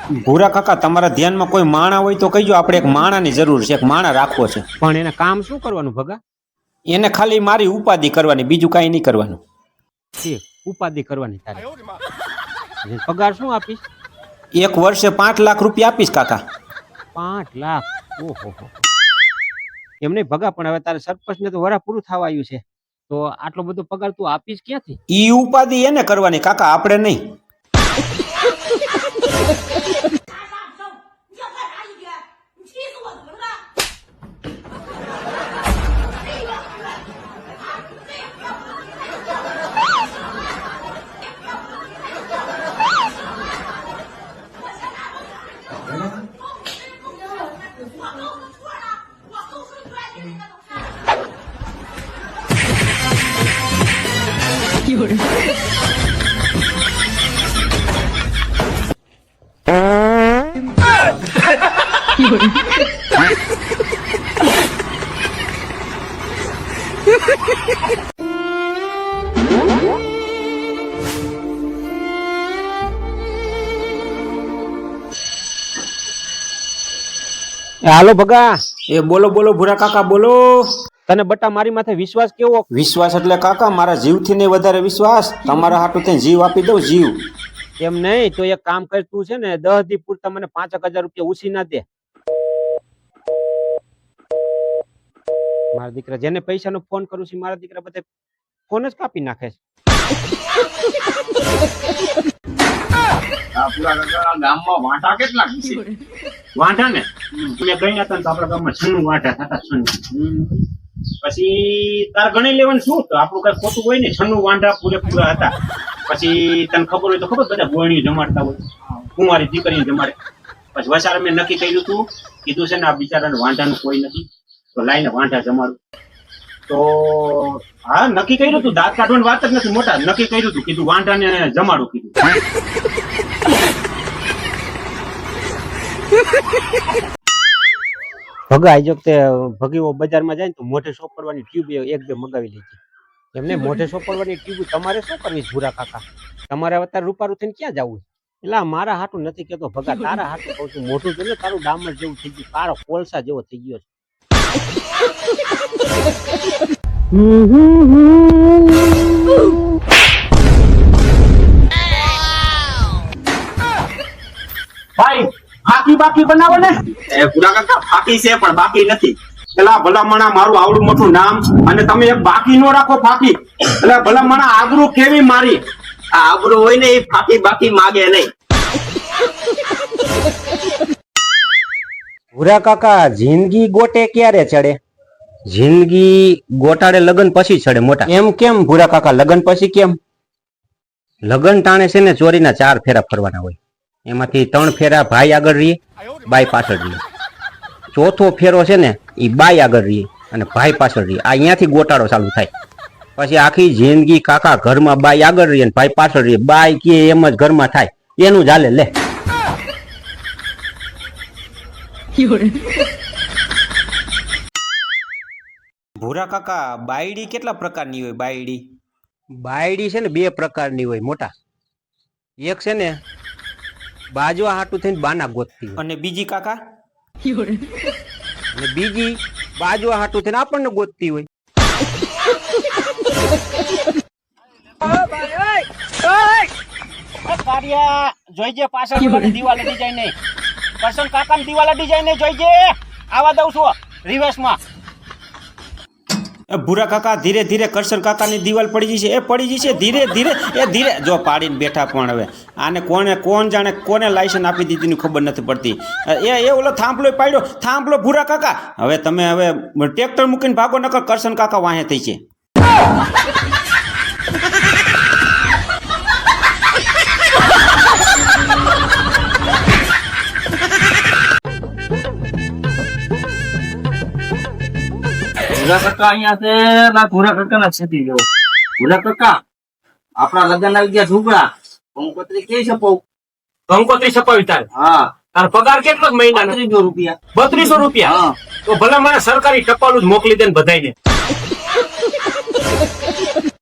ભૂરા કાકા તમારા ધ્યાનમાં કોઈ માણા હોય તો કહીજો, આપણે એક માણાની જરૂર છે, એક માણા રાખવો છે. પણ એને કામ શું કરવાનું ભગા? એને ખાલી મારી ઉપાધિ કરવાની, બીજું કાંઈ નહીં કરવાનું. ઉપાધિ કરવાની તારે? પગાર શું આપીશ? એક વર્ષે 5 લાખ રૂપિયા આપીશ કાકા. 5 લાખ? ઓહો, એમ નહીં ભગા, પણ હવે તારે સરપંચ ને તો વરા પૂરું થવા આવ્યું છે, તો આટલો બધો પગાર તું આપીશ ક્યાંથી? ઈ ઉપાધિ એને કરવાની કાકા, આપણે નહીં. હાલો ભગા. એ બોલો બોલો ભૂરા કાકા, બોલો. તને બટા મારી માથે વિશ્વાસ કેવો? વિશ્વાસ એટલે કાકા મારા જીવથી નહીં વધારે વિશ્વાસ. તમારા હાટુ થઈને જીવ આપી દઉં, જીવ. એમ નહીં તો એક કામ કર, તું છે ને 10 દી પૂરતા મને 5,000 રૂપિયા ઉછી ના દે. મારા દીકરા જેને પૈસાનો ફોન કરું છું, મારા દીકરા બધા ફોન જ કાપી નાખે છે. ગામમાં વાંટા કેટલા છે? વાંટા ને મેં ગઈ હતા તો આપણા ગામમાં 96 વાંટા થતા. 96 પછી તાર ગણી લેવાનું શું, તો આપણું કઈ ખોટું હોય ને. 96 વાંટા પૂરેપૂરા હતા. પછી તને ખબર હોય તો ખબર, બધા ગોળીઓ જમાડતા હોય, કુંવારી દીકરીઓ જમાડે. પછી વસારે મેં નક્કી કર્યું હતું, કીધું છે ને આ બિચારાને વાંઢાનું કોઈ નથી, તો લાઈને વાંઢા જમાડું. તો હા નક્કી કર્યું હતું, દાંત કાઢવાની વાત જ નથી મોટા, નક્કી કર્યું હતું, કીધું વાંઢાને જમાડું કીધું. ભગા આઈ જો તે ભગીઓ બજારમાં જાય ને તો મોઢે સોપડવાની ટ્યુબ 1-2 મગાવી લેજે. એમને મોઢે સોપડવાની ટ્યુબ તમારે શું કરવી છે ભૂરા કાકા? તમારે અત્યારે રૂપારું થઈને ક્યાં જવું? એટલે મારા હાટું નથી કેતો ભગા, તારા હાટું કહું છું. મોઢું જોઈને તારું ડામર જેવું થઈ ગયું, કાળો કોલસા જેવો થઈ ગયો છે. ભાઈ ફાકી બાકી બનાવો ને. એ પૂરા કાકા ફાકી છે પણ બાકી નથી. પેલા ભલામણા મારું આવડું મોટું નામ અને તમે એક બાકી નો રાખો ફાકી. એટલે ભલામણા આબરૂ કેવી મારી. આ આબરૂ હોય ને એ ફાકી બાકી માગે નહીં. ભૂરા કાકા જિંદગી ગોટે ક્યારે ચડે? જિંદગી ગોટાળે લગન પછી ચડે મોટા. એમ કેમ ભૂરા કાકા, લગન પછી કેમ? લગન ટાણે છે ને ચોરીના 4 ફેરા ફરવાના હોય. એમાંથી 3 ફેરા ભાઈ આગળ રહીએ, બાઈ પાછળ રહીએ. ચોથો ફેરો છે ને એ બાઈ આગળ રહીએ અને ભાઈ પાછળ રહીએ. આ અહીંયાથી ગોટાળો ચાલુ થાય. પછી આખી જિંદગી કાકા ઘરમાં બાઈ આગળ રહીએ અને ભાઈ પાછળ રહીએ. બાઈ કે એમ જ ઘરમાં થાય, એનું જ હાલે લે. ભૂરા કાકા બાયડી કેટલા પ્રકારની હોય? બાયડી છે ને 2 પ્રકારની હોય મોટા. એક છે ને બાજવા હાટું થઈને બાના ગોતતી હોય, અને બીજી કાકા? અને બીજી બાજવા હાટું થઈને આપણને ગોતતી હોય. જોઈજે પાછળ દિવાલ અડી જાય નહીં. કરશન કાકા દિવાલ અડી જાય નહીં, જોઈજે. આવા દઉં છું રિવર્સમાં. ભૂરા કાકા ધીરે ધીરે કરશન કાકાની દિવાલ પડી જશે. એ પડી જશે ધીરે ધીરે, એ ધીરે. જો પાડીને બેઠા, પણ હવે આને કોણ જાણે કોને લાયસન્સ આપી દીધી ખબર નથી પડતી. એ ઓલો થાંભલો પાડ્યો, થાંભલો ભૂરા કાકા. હવે તમે ટ્રેક્ટર મૂકીને ભાગો, નકર કરશન કાકા વાહે થઈ છે. ભૂરા કાકા અહીંયા છે. ભૂરા કાકા ના છેતી ગયો. ભૂરા કાકા આપણા લગ્ન આવી ગયા ઝૂંપડા. કંકોત્રી કઈ છપાવું? કંકોત્રી છપાવી તારે? હા. તારો પગાર કેટલો મહિનાનો? 3200 રૂપિયા. 3200 રૂપિયા? તો ભલે મને સરકારી ટપાલું જ મોકલી દે ને બધાઈને.